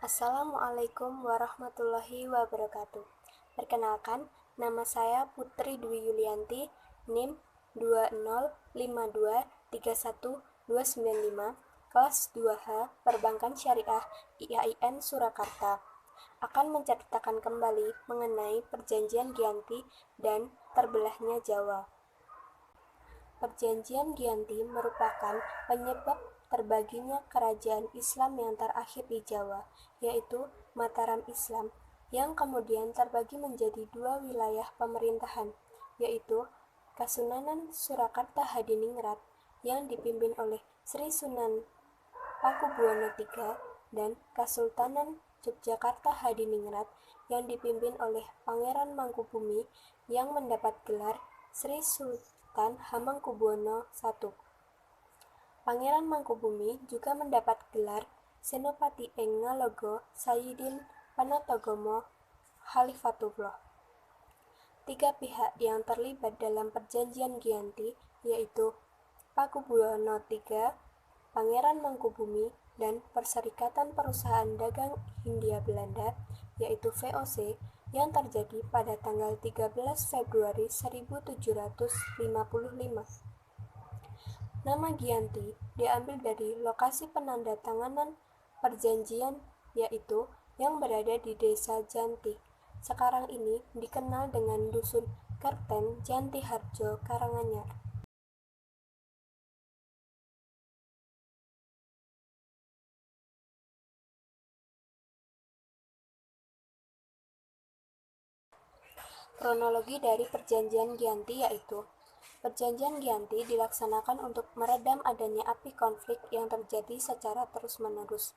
Assalamualaikum warahmatullahi wabarakatuh. Perkenalkan, nama saya Putri Dwi Yulianti, NIM 205231295, kelas 2H, Perbankan Syariah IAIN Surakarta. Akan menceritakan kembali mengenai Perjanjian Giyanti dan terbelahnya Jawa. Perjanjian Giyanti merupakan penyebab terbaginya kerajaan Islam yang terakhir di Jawa, yaitu Mataram Islam, yang kemudian terbagi menjadi dua wilayah pemerintahan, yaitu Kasunanan Surakarta Hadiningrat yang dipimpin oleh Sri Sunan Pakubuwono III dan Kasultanan Yogyakarta Hadiningrat yang dipimpin oleh Pangeran Mangkubumi yang mendapat gelar Sri Sultan Hamengkubuwono I. Pangeran Mangkubumi juga mendapat gelar Senopati ing Ngalogo Sayyidin Panatagomo Khalifatullah. Tiga pihak yang terlibat dalam Perjanjian Giyanti yaitu Pakubuwono III, Pangeran Mangkubumi, dan Perserikatan Perusahaan Dagang Hindia Belanda yaitu VOC yang terjadi pada tanggal 13 Februari 1755. Nama Giyanti diambil dari lokasi penandatanganan perjanjian yaitu yang berada di Desa Janti. Sekarang ini dikenal dengan Dusun Kerten Janti Harjo Karanganyar. Kronologi dari Perjanjian Giyanti yaitu Perjanjian Giyanti dilaksanakan untuk meredam adanya api konflik yang terjadi secara terus-menerus.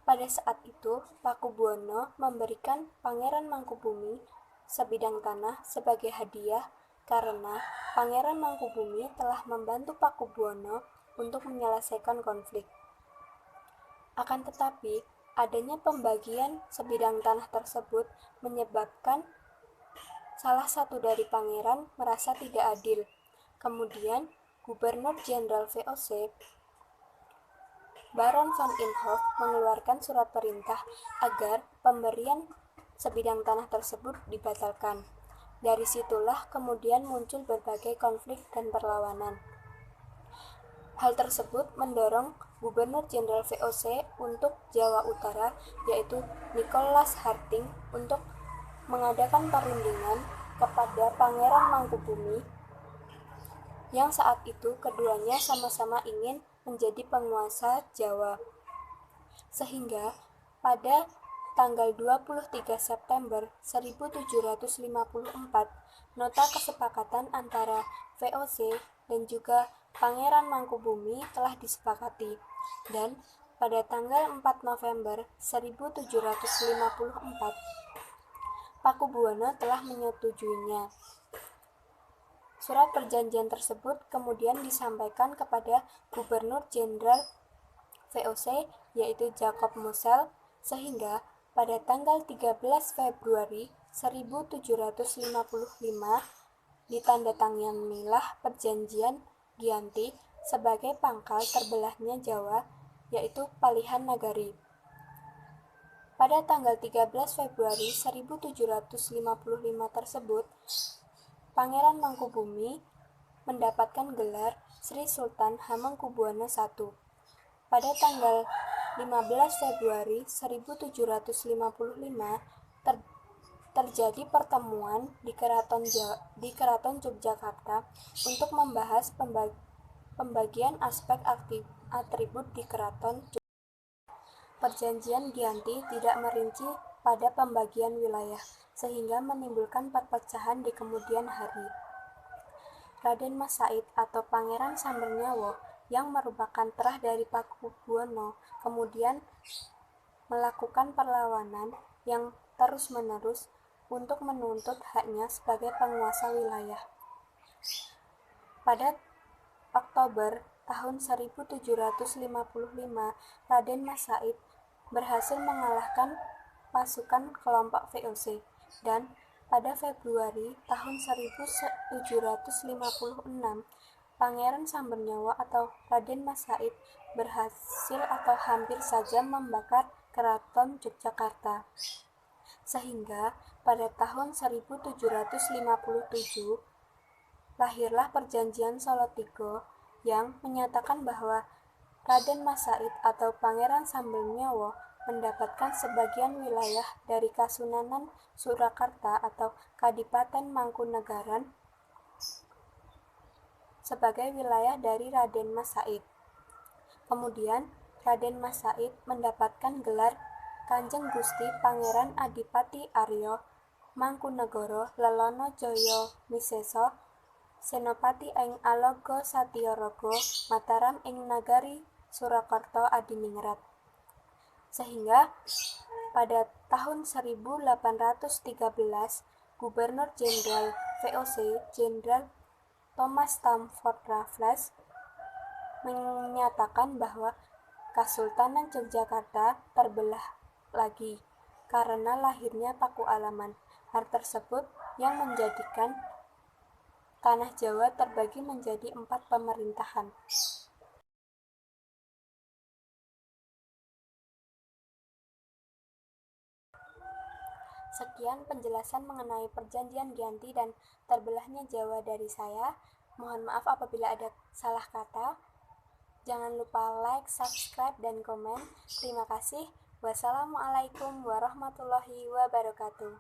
Pada saat itu, Pakubuwono memberikan Pangeran Mangkubumi sebidang tanah sebagai hadiah karena Pangeran Mangkubumi telah membantu Pakubuwono untuk menyelesaikan konflik. Akan tetapi, adanya pembagian sebidang tanah tersebut menyebabkan salah satu dari pangeran merasa tidak adil. Kemudian, Gubernur Jenderal VOC, Baron van Imhoff, mengeluarkan surat perintah agar pemberian sebidang tanah tersebut dibatalkan. Dari situlah kemudian muncul berbagai konflik dan perlawanan. Hal tersebut mendorong Gubernur Jenderal VOC untuk Jawa Utara, yaitu Nicholas Harting, untuk mengadakan perundingan kepada Pangeran Mangkubumi yang saat itu keduanya sama-sama ingin menjadi penguasa Jawa. Sehingga pada tanggal 23 September 1754, nota kesepakatan antara VOC dan juga Pangeran Mangkubumi telah disepakati, dan pada tanggal 4 November 1754, Pakubuwono telah menyetujuinya. Surat perjanjian tersebut kemudian disampaikan kepada Gubernur Jenderal VOC yaitu Jacob Mosel, sehingga pada tanggal 13 Februari 1755 ditandatanganilah Perjanjian Giyanti sebagai pangkal terbelahnya Jawa, yaitu Palihan Nagari. Pada tanggal 13 Februari 1755 tersebut, Pangeran Mangkubumi mendapatkan gelar Sri Sultan Hamengkubuwono I. Pada tanggal 15 Februari 1755 terjadi pertemuan di Keraton Yogyakarta untuk membahas pembagian aspek atribut di Keraton. Perjanjian Giyanti tidak merinci pada pembagian wilayah, sehingga menimbulkan perpecahan di kemudian hari. Raden Mas Said atau Pangeran Sambernyawo yang merupakan terah dari Pakubuwono kemudian melakukan perlawanan yang terus-menerus untuk menuntut haknya sebagai penguasa wilayah. Pada Oktober tahun 1755, Raden Mas Said berhasil mengalahkan pasukan kelompok VOC, dan pada Februari tahun 1756, Pangeran Sambernyawo atau Raden Mas Said berhasil atau hampir saja membakar Keraton Yogyakarta. Sehingga pada tahun 1757 lahirlah Perjanjian Salatiga yang menyatakan bahwa Raden Mas Said atau Pangeran Sambelnyawa mendapatkan sebagian wilayah dari Kasunanan Surakarta atau Kadipaten Mangkunegaran sebagai wilayah dari Raden Mas Said. Kemudian Raden Mas Said mendapatkan gelar Kanjeng Gusti Pangeran Adipati Arya Mangkunegara Lelono Jaya Misesa Senopati ing Alaga Satyaraga Mataram ing Nagari Surakarta Adiningrat. Sehingga pada tahun 1813 Gubernur Jenderal VOC Jenderal Thomas Stamford Raffles menyatakan bahwa Kesultanan Yogyakarta terbelah lagi karena lahirnya Paku Alaman. Hal tersebut yang menjadikan tanah Jawa terbagi menjadi 4 pemerintahan. Sekian penjelasan mengenai Perjanjian Giyanti dan terbelahnya Jawa dari saya. Mohon maaf apabila ada salah kata. Jangan lupa like, subscribe, dan komen. Terima kasih. Wassalamualaikum warahmatullahi wabarakatuh.